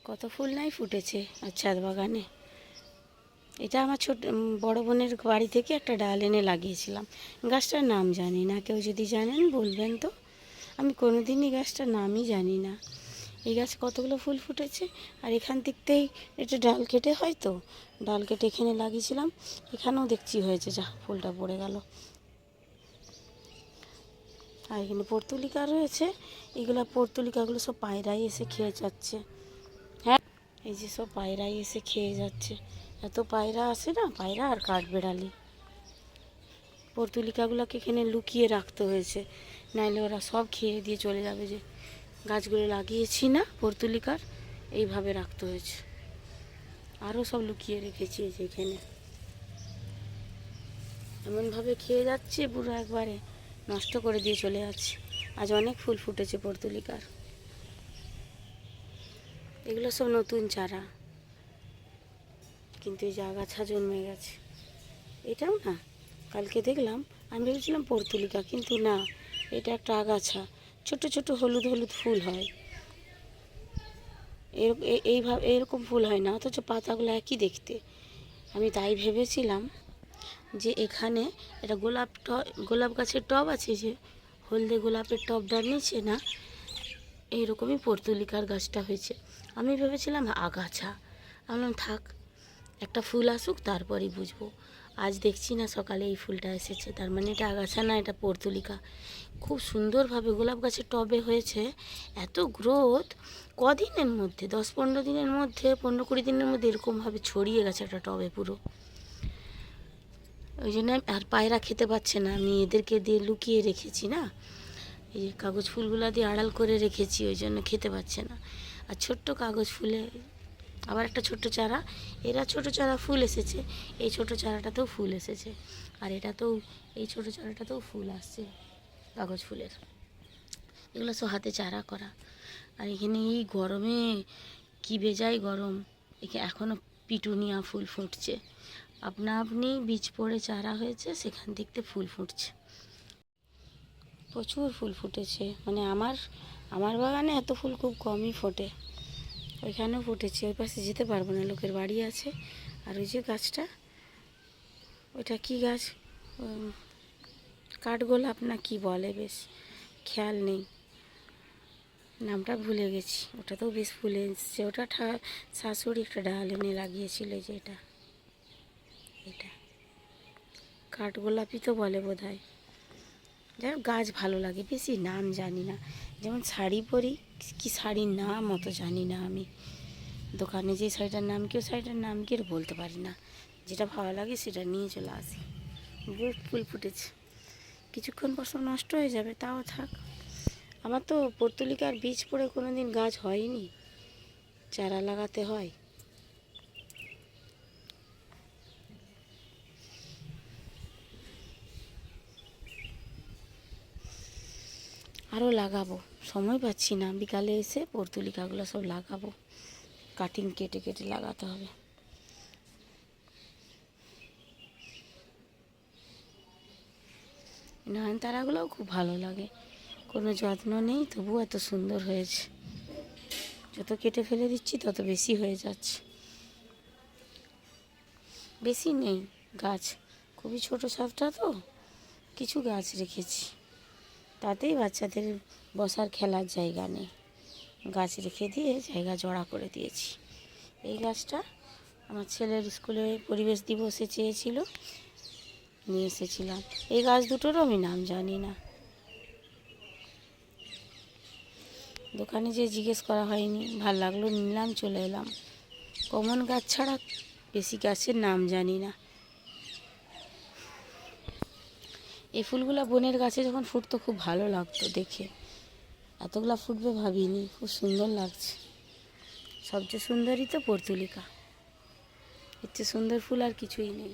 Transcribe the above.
কত ফুল নাই ফুটেছে আর ছাদ বাগানে। এটা আমার বড় বোনের বাড়ি থেকে একটা ডাল এনে লাগিয়েছিলাম। গাছটার নাম জানি না, কেউ যদি জানেন বলবেন তো। আমি কোনোদিনই গাছটার নামই জানি না। এই গাছ কতগুলো ফুল ফুটেছে, আর এখান থেকেই এটা ডাল কেটে হয় তো, ডাল কেটে এখানে লাগিয়েছিলাম। এখানেও দেখছি হয়েছে, যা ফুলটা পড়ে গেল। আর এখানে পর্তুলিকা রয়েছে। এইগুলো পর্তুলিকাগুলো সব পায়রাই এসে খেয়ে যাচ্ছে। হ্যাঁ, এই যে সব পায়রাই এসে খেয়ে যাচ্ছে। এত পায়রা আসে না, পায়রা আর কাঠবেড়ালি। পর্তুলিকাগুলোকে এখানে লুকিয়ে রাখতে হয়েছে, নাইলে ওরা সব খেয়ে দিয়ে চলে যাবে। যে গাছগুলো লাগিয়েছি না পর্তুলিকার, এইভাবে রাখতে হয়েছে। আরও সব লুকিয়ে রেখেছি এই যে এখানে, এমনভাবে খেয়ে যাচ্ছে পুরো একবারে নষ্ট করে দিয়ে চলে যাচ্ছে। আজ অনেক ফুল ফুটেছে পর্তুলিকার। এগুলো সব নতুন চারা, কিন্তু এই যে আগাছা জন্মে গেছে। এটাও না, কালকে দেখলাম, আমি ভেবেছিলাম পর্তুলিকা, কিন্তু না, এটা একটা আগাছা। ছোট ছোট হলুদ হলুদ ফুল হয়, এইভাবে এরকম ফুল হয় না, অথচ পাতাগুলো একই দেখতে। আমি তাই ভেবেছিলাম যে এখানে এটা গোলাপ গাছের টব আছে, যে হলদে গোলাপের টবটার নিচে না এইরকমই পর্তুলিকার গাছটা হয়েছে। আমি ভেবেছিলাম আগাছা। আমি বললাম থাক, একটা ফুল আসুক তারপরই বুঝবো। আজ দেখছি না সকালে এই ফুলটা এসেছে, তার মানে এটা আগাছা না, এটা পর্তুলিকা। খুব সুন্দরভাবে গোলাপ গাছের টবে হয়েছে। এত গ্রোথ কদিনের মধ্যে, 10-15 দিনের মধ্যে, 15-20 দিনের মধ্যে এরকমভাবে ছড়িয়ে গেছে একটা টবে পুরো। ওই জন্য আর পায়রা খেতে পাচ্ছে না, আমি এদেরকে দিয়ে লুকিয়ে রেখেছি না, এই যে কাগজ ফুলগুলো দিয়ে আড়াল করে রেখেছি, ওই জন্য খেতে পাচ্ছে না। আর ছোট্ট কাগজ ফুলে আবার একটা ছোট্ট চারা, এরা ছোট চারা ফুল এসেছে, এই ছোট চারাটাতেও ফুল এসেছে, আর এটাতেও, এই ছোট চারাটাতেও ফুল আসছে কাগজ ফুলের। এগুলো সব হাতে চারা করা। আর এখানে এই গরমে কি বেজায় গরম, এখানে এখনও পিটুনিয়া ফুল ফুটছে, আপনা আপনি বীজ পড়ে চারা হয়েছে, সেখান থেকে ফুল ফুটছে। প্রচুর ফুল ফুটেছে, মানে আমার বাগানে এত ফুল খুব কমই ফোটে। ওইখানেও ফুটেছে, ওই পাশে যেতে পারবো না, লোকের বাড়ি আছে। আর ওই যে গাছটা, ওইটা কি গাছ, কাঠগোলাপ না কি বলে, বেশ খেয়াল নেই, নামটা ভুলে গেছি। ওটাতেও বেশ ফুল এসছে। ওটা শাশুড়ি একটা ডাল এনে লাগিয়েছিল, যে এটা কাঠগোলাপই তো বলে বোধ হয়। যাই হোক, গাছ ভালো লাগে, বেশি নাম জানি না। যেমন শাড়ি পরি, কি শাড়ির নাম অত জানি না আমি। দোকানে যে শাড়িটার নাম কি, শাড়িটার নাম কি বলতে পারি না। যেটা ভালো লাগে সেটা নিয়ে চলে আসি। বহুত ফুল ফুটেছে, কিছুক্ষণ পর সব নষ্ট হয়ে যাবে, তাও থাক। আমার তো পর্তুলিকার বীজ পড়ে কোনো দিন গাছ হয়নি, চারা লাগাতে হয়। আরও লাগাবো, সময় পাচ্ছি না। বিকালে এসে পর্তুলিকাগুলো সব লাগাবো, কাটিং কেটে কেটে লাগাতে হবে। নয়নতারাগুলোও খুব ভালো লাগে, কোনো যত্ন নেই, তবুও এত সুন্দর হয়েছে। যত কেটে ফেলে দিচ্ছি তত বেশি হয়ে যাচ্ছে। বেশি নেই গাছ, খুবই ছোট ছাদটা তো, কিছু গাছ রেখেছি, তাতেই বাচ্চাদের বসার খেলার জায়গা নেই, গাছ রেখে দিয়ে জায়গা জড়া করে দিয়েছি। এই গাছটা আমার ছেলের স্কুলে পরিবেশ দিবসে চেয়েছিল, নিয়ে এসেছিলাম। এই গাছ দুটোরও আমি নাম জানি না, দোকানে যে জিজ্ঞেস করা হয়নি, ভাল লাগলো নিলাম, চলে এলাম। কমন গাছ ছাড়া বেশি গাছের নাম জানি না। এই ফুলগুলো বোনের গাছে যখন ফুটতো খুব ভালো লাগতো দেখে, এতগুলা ফুটবে ভাবিনি, খুব সুন্দর লাগছে। সবচেয়ে সুন্দরই তো পর্তুলিকা, এর চেয়ে সুন্দর ফুল আর কিছুই নেই।